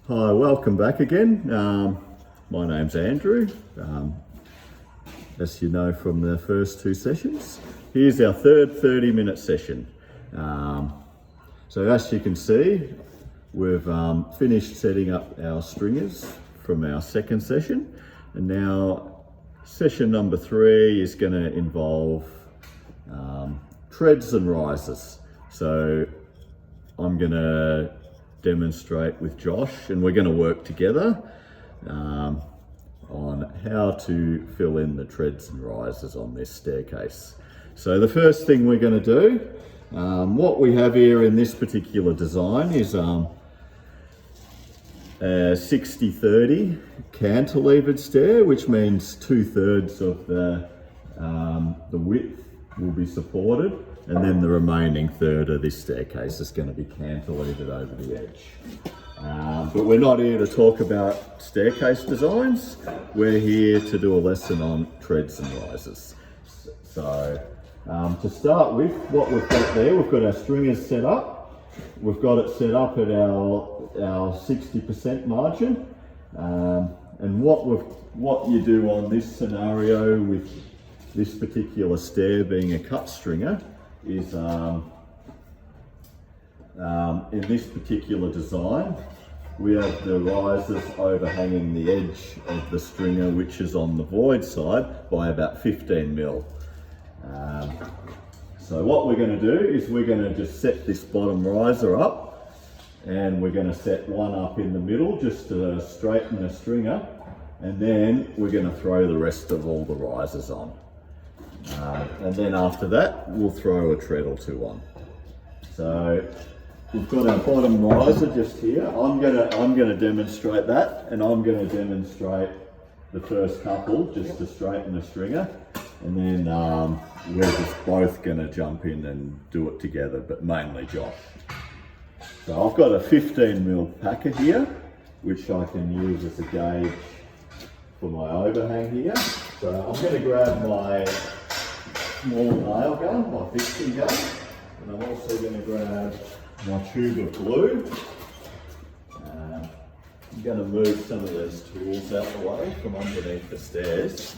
Hi, welcome back again. My name's Andrew. As you know from the first two sessions, here's our third 30-minute session. So as you can see, we've finished setting up our stringers from our second session, and now session number 3 is going to involve treads and rises. So I'm going to demonstrate with Josh, and we're going to work together on how to fill in the treads and rises on this staircase. So the first thing we're going to do, what we have here in this particular design is a 60-30 cantilevered stair, which means 2/3 of the width will be supported, and then the remaining third of this staircase is going to be cantilevered over the edge. But we're not here to talk about staircase designs. We're here to do a lesson on treads and rises. So to start with, what we've got there, we've got our stringers set up. We've got it set up at our 60% margin. And what you do on this scenario with this particular stair being a cut stringer is in this particular design, we have the risers overhanging the edge of the stringer, which is on the void side by about 15 mil. So what we're going to do is we're going to just set this bottom riser up, and we're going to set one up in the middle just to straighten the stringer, and then we're going to throw the rest of all the risers on. And then after that, we'll throw a tread or two on. So we've got our bottom riser just here. I'm gonna demonstrate that, and I'm gonna demonstrate the first couple just to straighten the stringer, and then we're just both gonna jump in and do it together, but mainly Josh. So I've got a 15 mil packer here, which I can use as a gauge for my overhang here. So I'm gonna grab my small nail gun, my fixing gun, and I'm also going to grab my tube of glue. I'm going to move some of these tools out the way from underneath the stairs.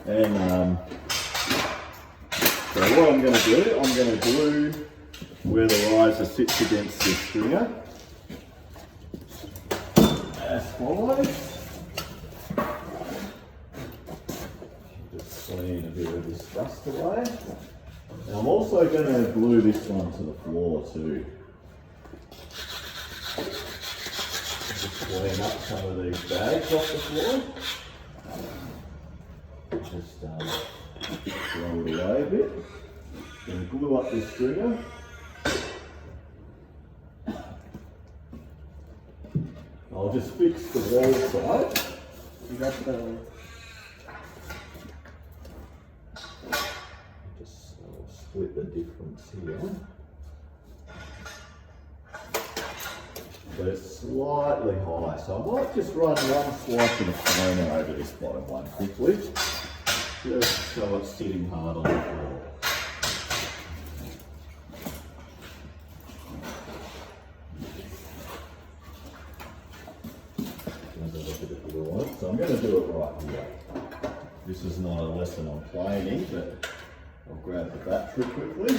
And so what I'm going to do, I'm going to glue where the riser sits against this stringer, as follows. Clean a bit of this dust away. And I'm also going to glue this one to the floor too. Just clean up some of these bags off the floor. Just throw it away a bit. Going to glue up this stringer. I'll just fix the wall side. You got the split the difference here. But it's slightly high, so I might just run one swipe of the planer over this bottom one quickly, just so it's sitting hard on the floor. So I'm going to do it right here. This is not a lesson on planing, but I'll grab the battery quickly.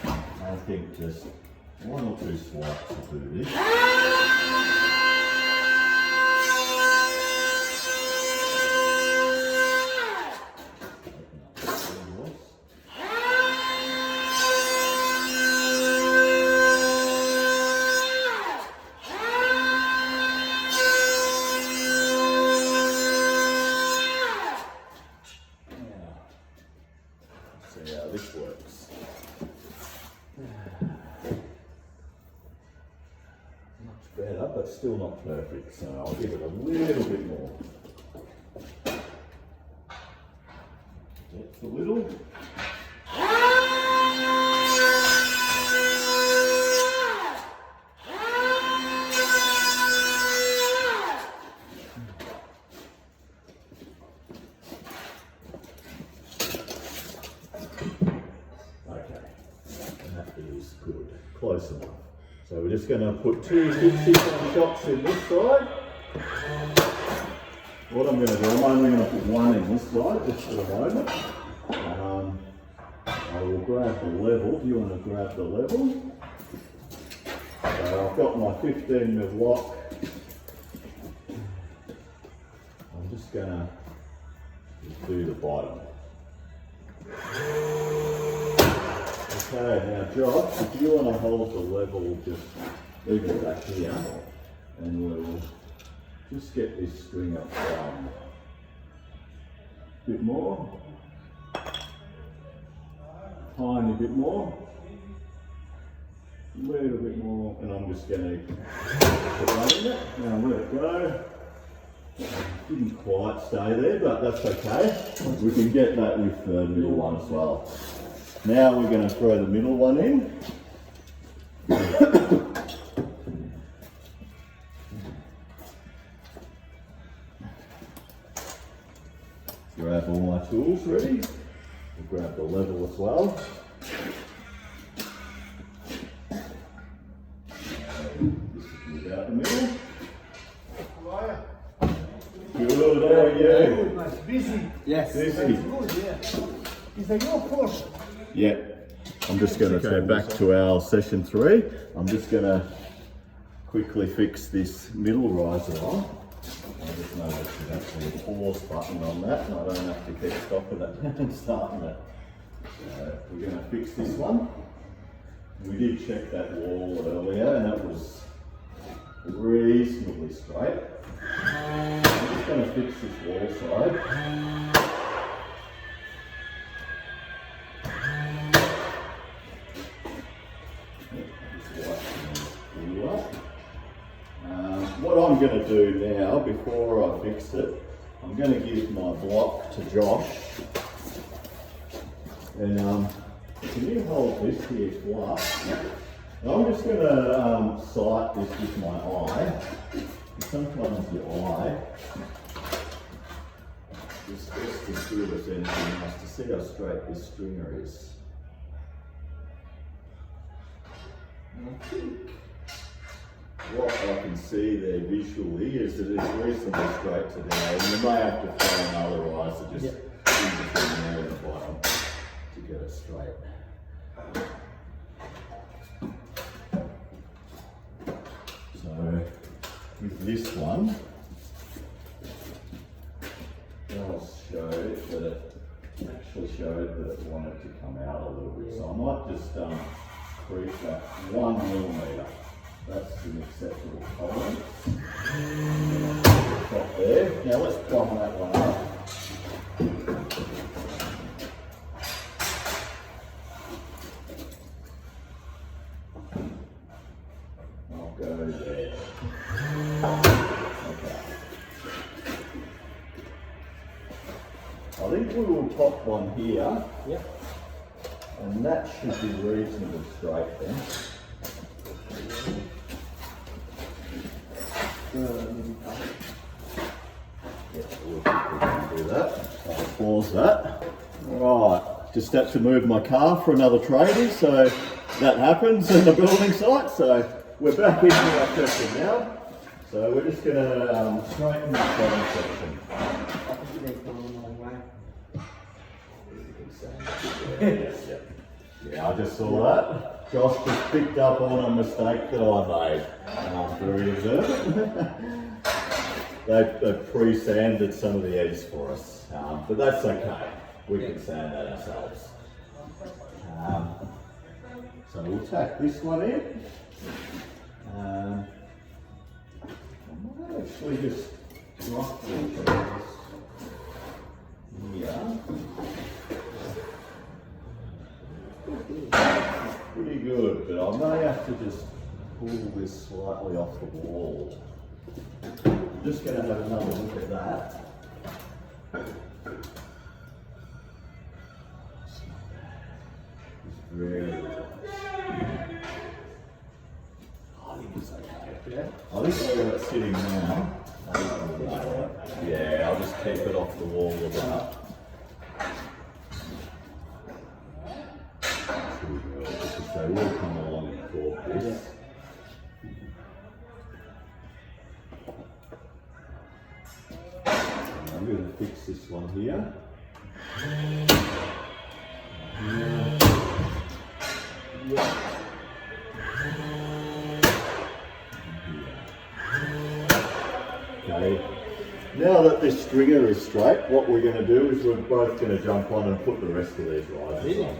I think just one or two swipes will do this. See how this works. Much better, but still not perfect, so I'll give it a little bit more. Just a little. is is good, close enough. So we're just going to put 2 60 shots in this side. What I'm going to do, I'm only going to put 1 in this side just for the moment. I will grab the level. Do you want to grab the level? So I've got my 15mm lock. I'm just going to do the bottom. Okay, now Josh, if you want to hold the level just even back here, and we'll just get this string up down. Bit more. Tiny bit more. A little bit more, and I'm just going to put that in it. Now let it go. Didn't quite stay there, but that's okay. We can get that with the middle one as well. Now we're going to throw the middle one in. Grab all my tools ready. We'll grab the level as well. Just out the middle. Good, how are you? Nice. Busy. Yes. Busy. Good, yeah. Is that your portion? Yeah. I'm just going to go back to our session 3. I'm just going to quickly fix this middle riser on. I just noticed there's actually a pause button on that, and I don't have to keep stopping it and starting it. So we're going to fix this one. We did check that wall earlier, and that was reasonably straight. I'm just going to fix this wall side. What I'm going to do now, before I fix it, I'm going to give my block to Josh. And can you hold this here flat? I'm just going to sight this with my eye. Sometimes the eye is just as good as anything else to see how straight this stringer is. And I think what I can see there visually is that it's reasonably straight to there, and you may have to throw another riser just in between there and the bottom to get it straight. So with this one, I'll show that it actually showed that it wanted to come out a little bit, so I might just crease that 1mm. That's an acceptable tolerance. Stop there. Now let's plumb that one up. I'll go there. Okay. I think we will pop one here. Yep. And that should be reasonably straight then. Yeah, we'll do that. I'll pause that. Right, just had to move my car for another tradie, so that happens in the building site. So we're back into our section now. So we're just going to straighten this bottom section. Yeah, I just saw that. Josh just picked up on a mistake that I made, and I'm very observant. They've pre-sanded some of the edges for us, but that's okay. We can sand that ourselves. So we'll tack this one in. I might actually just roughly put this here. Pretty good, but I may have to just pull this slightly off the wall. I'm just going to have another look at that. It's very close. I think it's okay. Yeah? I think where it's sitting now, yeah, I'll just keep it off the wall about. So we'll come along and torque this. I'm going to fix this one here. Okay. Now that this stringer is straight, what we're going to do is we're both going to jump on and put the rest of these risers on.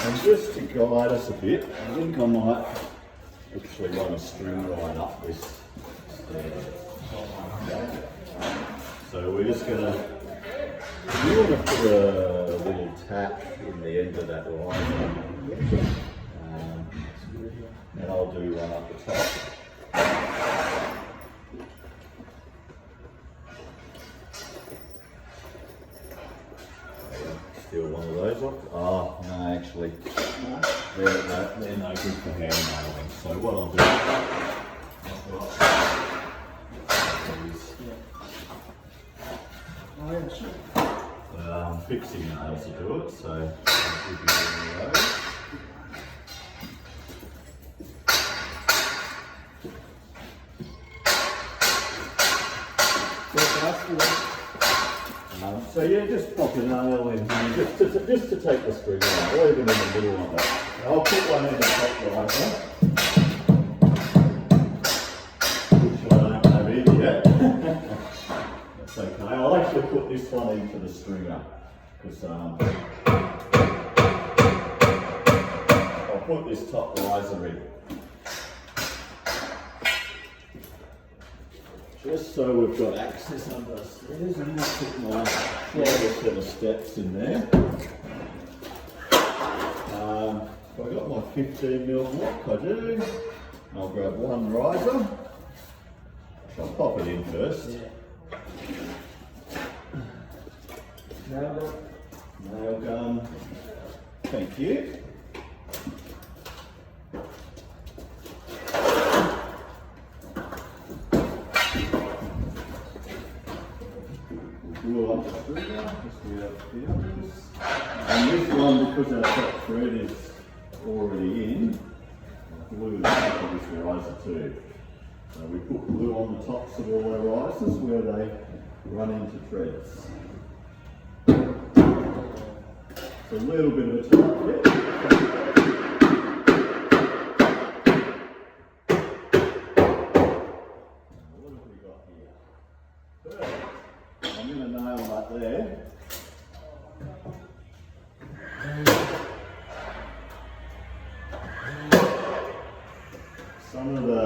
And just to guide us a bit, I think I might actually want to string line up this stand. Okay. So we're just going to, you want to put a little tap in the end of that riser. And I'll do one up the top. Steal one of those off. Oh, no, actually, they're no good for hand nailing. So what I'll do is fixing nails to do it, so I'll give you one of those. So yeah, just pop a nail in here, just to take the string out, or even in the middle of it. I'll put one in the top riser, which I don't have in yet. That's okay. I'll actually put this one into the stringer, because I'll put this top riser in. Just so we've got access under the stairs, and I'll put my set of steps in there. I've got my 15mm lock, I do. I'll grab one riser. I'll pop it in first. Nail gun. Thank you. Glue up the stringer, just do that here. And this one, because our top thread is already in, I'll glue the top of this riser too. So we put glue on the tops of all our risers where they run into threads. So a little bit of a tight fit. What have we got here? Perfect. I'm going to nail that there. Some of the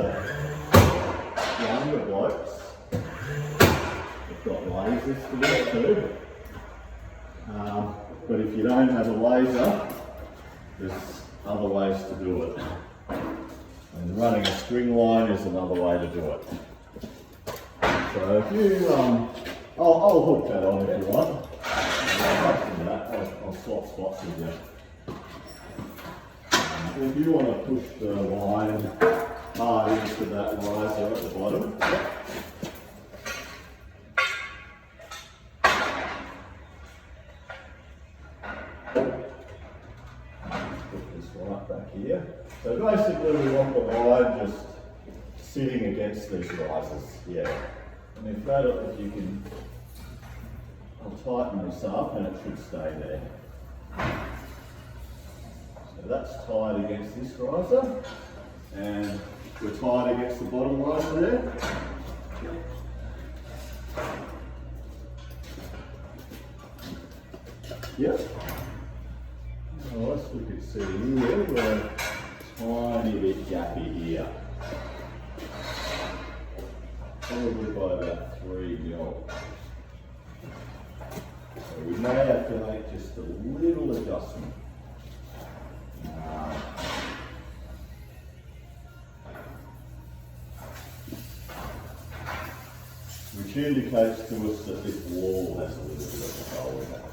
younger blokes have got lasers to do it too. But if you don't have a laser, there's other ways to do it. And running a string line is another way to do it. So if you, I'll hook that on if you want. I'll swap spots with you. If you want to push the line hard into that riser at the bottom, put this one up back here. So basically we want the line just sitting against these risers, yeah. And if you can, I'll tighten this up and it should stay there. So that's tied against this riser, and we're tied against the bottom riser there. Yep. Well, let's look at see here, we're a tiny bit gappy here. Probably by about 3mm. So we may have to make just a little adjustment. Which indicates to us that this wall has a little bit of a hole in it.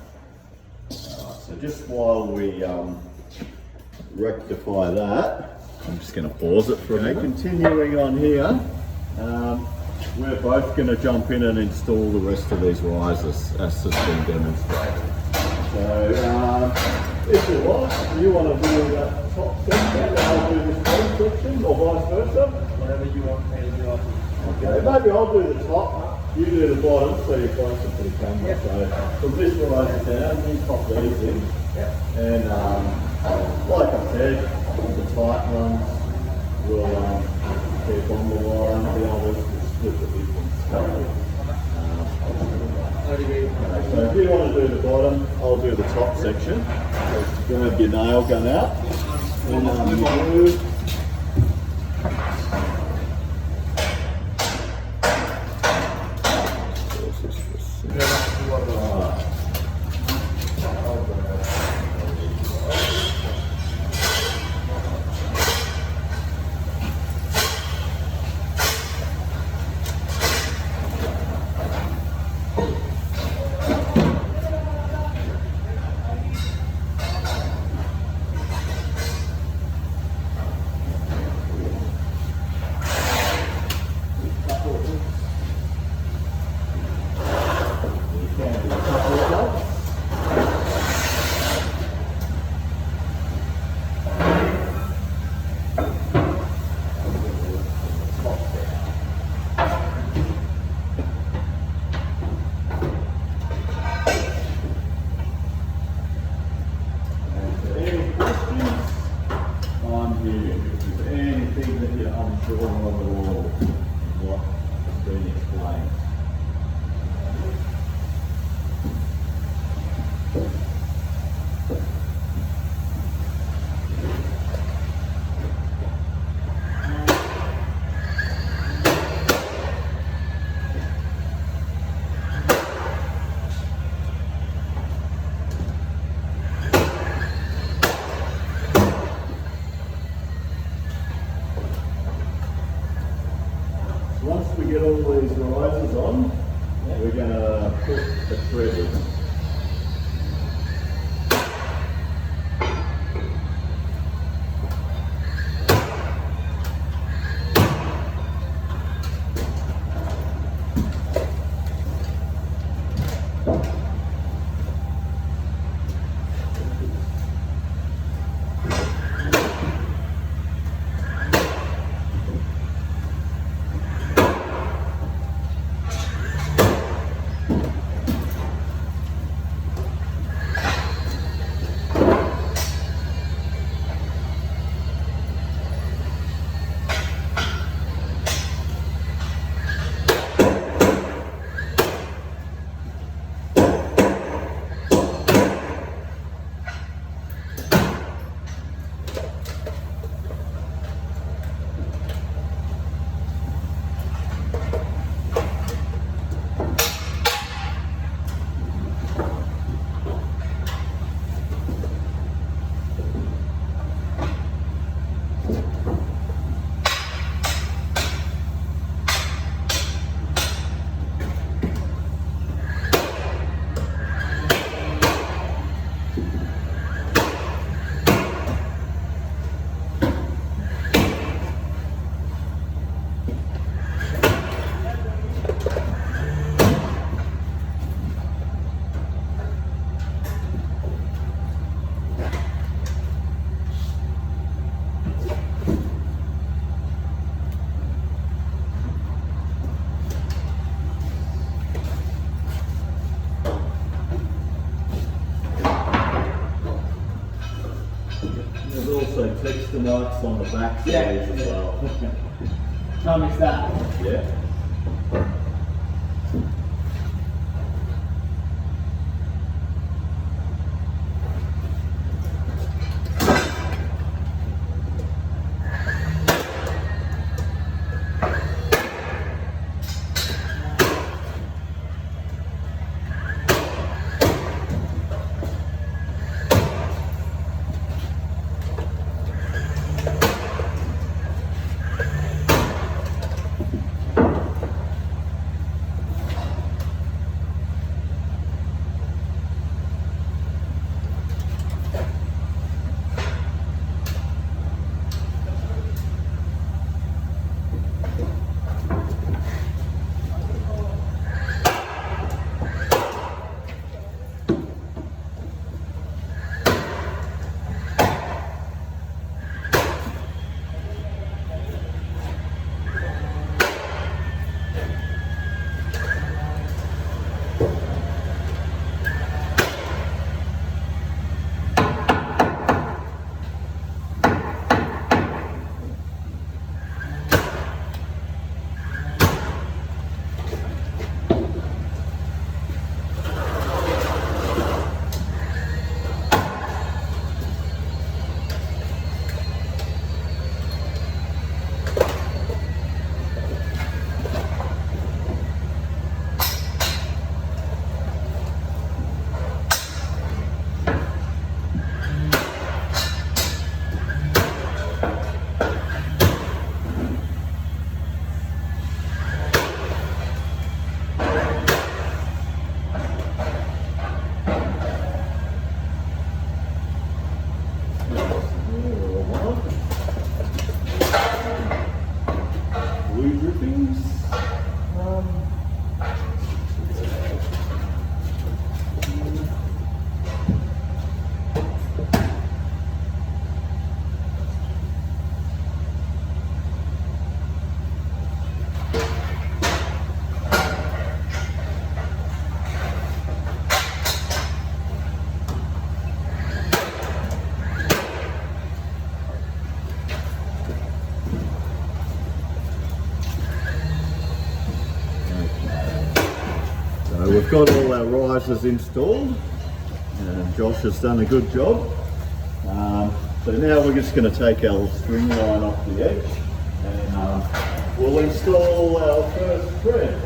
So just while we rectify that, I'm just going to pause it for a minute. Continuing on here, we're both going to jump in and install the rest of these risers as has been demonstrated. So if you want to do that top section, I'll do this bottom section, or vice versa. Whatever you want me to do. Okay, maybe I'll do the top, you do the bottom, so you're closer to the camera. Yep. So from this riser down, you pop these in. Yep. And like I said, the tight ones will keep on the line, the others will split the big ones. So if you want to do the bottom, I'll do the top section. So grab your nail gun out. And you Once we get all these risers on, we're going to put the thread in. There's also texture marks on the back of these as well. Can't miss that. Yeah. So we've got all our risers installed, and Josh has done a good job. So now we're just going to take our string line off the edge, and we'll install our first thread.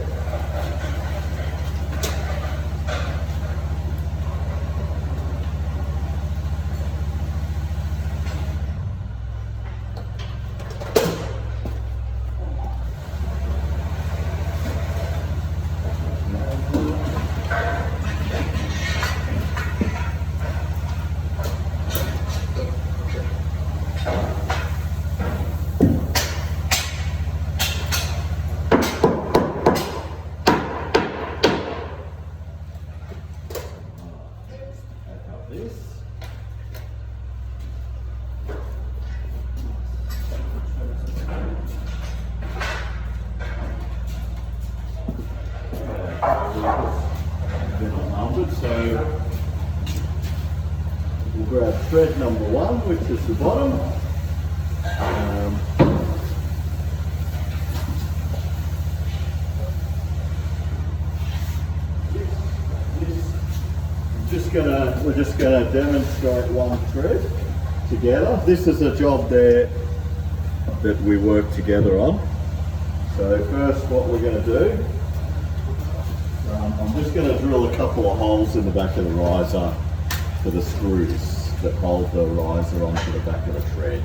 So we'll grab thread number 1, which is the bottom. We're just gonna demonstrate one thread together. This is a job there that we work together on. So first, what we're going to do, I'm just going to drill a couple of holes in the back of the riser for the screws that hold the riser onto the back of the thread.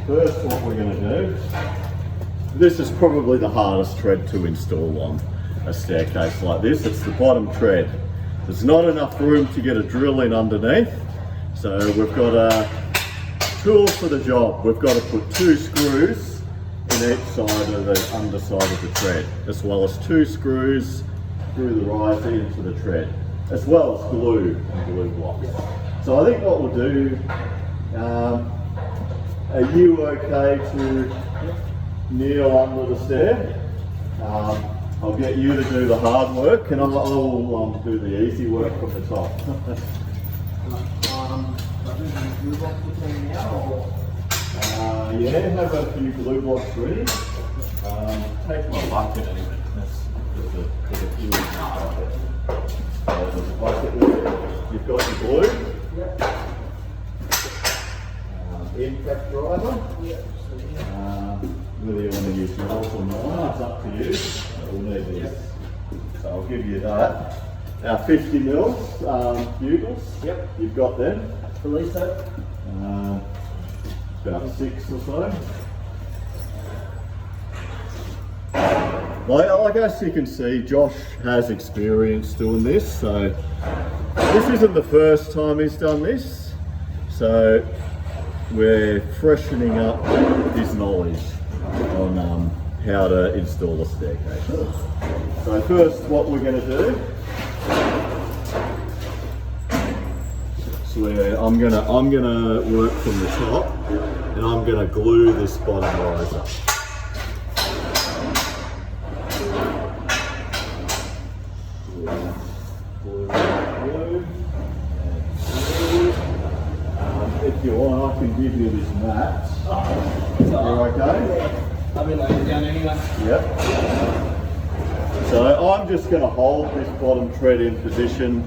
First, what we're going to do, this is probably the hardest thread to install on a staircase like this. It's the bottom thread. There's not enough room to get a drill in underneath, so we've got a tool for the job. We've got to put 2 screws in each side of the underside of the thread, as well as 2 screws through the riser into the thread, as well as glue and glue blocks. So I think what we'll do, are you okay to kneel under the stair? I'll get you to do the hard work, and I'll do the easy work from the top. Yeah, have a few glue blocks ready. Take my bucket anyway. There's a few in the bucket. So there's a bucket there. You've got your glue. Impact driver. Whether you want to use yours or not, it's up to you. We'll need this. So I'll give you that. Our 50 mils bugles. Yep. You've got them. Release that. About 6 or so. Well, I guess you can see Josh has experience doing this, so this isn't the first time he's done this. So we're freshening up his knowledge on how to install a staircase. So first, what we're going to do, so I'm gonna work from the top, and I'm gonna glue this bottom riser. If you want, I can give you this mat. You're okay? I've been laying down anyway. Yep. So I'm just going to hold this bottom thread in position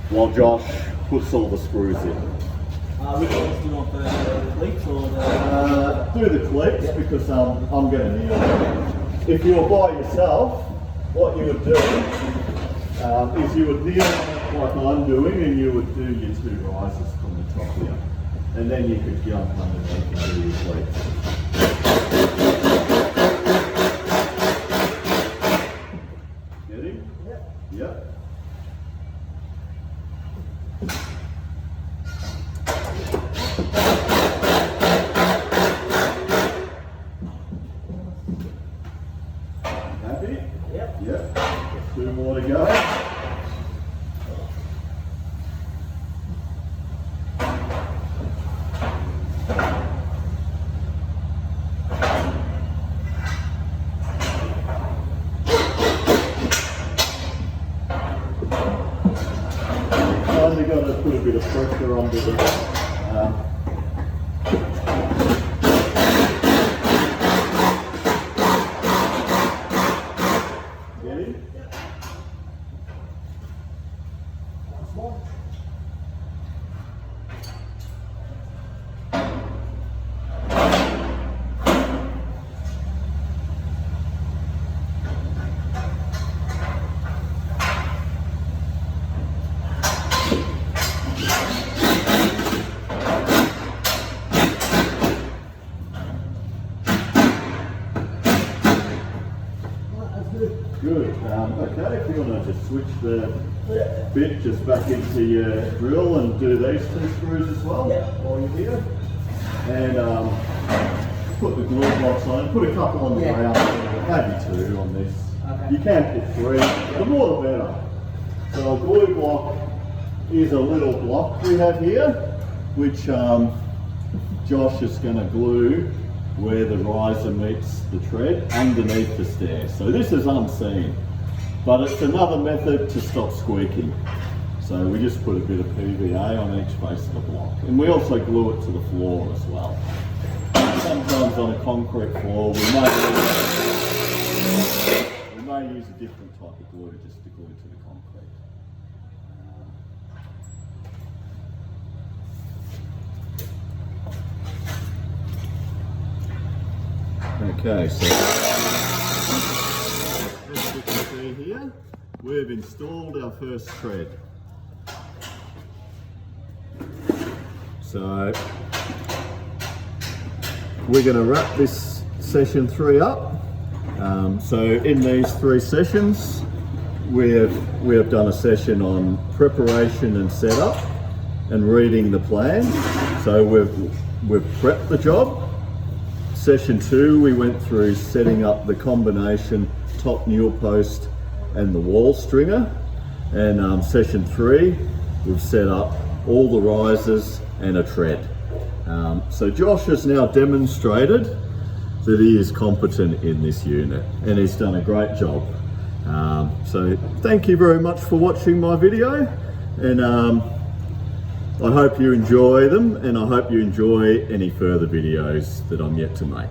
while Josh puts all the screws in. Which ones do you want, the cleats or the... Do the cleats, yep, because I'm going to kneel. If you were by yourself, what you would do is you would kneel like I'm doing, and you would do your 2 rises from the top here. And then you could jump underneath and do your cleats. Get him? Yep. Yep. Yep, just 2 more to go. Finally got to put a bit of pressure onto the get in. Good. Okay, if you want to just switch the bit just back into your drill and do these 2 screws as well while you're here. And put the glue blocks on. Put a couple on the way up, maybe 2 on this. Okay. You can put 3. The more the better. So a glue block is a little block we have here, which Josh is going to glue where the riser meets the tread underneath the stair. So this is unseen, but it's another method to stop squeaking. So we just put a bit of PVA on each face of the block. And we also glue it to the floor as well. Sometimes on a concrete floor we may use a different type of glue just to glue to the concrete. Okay, so as you can see here, we've installed our first tread. So we're going to wrap this session 3 up. So in these 3 sessions, we have done a session on preparation and setup and reading the plan. So we've prepped the job. Session 2, we went through setting up the combination top newel post and the wall stringer. And session 3, we've set up all the risers and a tread. So Josh has now demonstrated that he is competent in this unit and he's done a great job. So thank you very much for watching my video, and I hope you enjoy them, and I hope you enjoy any further videos that I'm yet to make.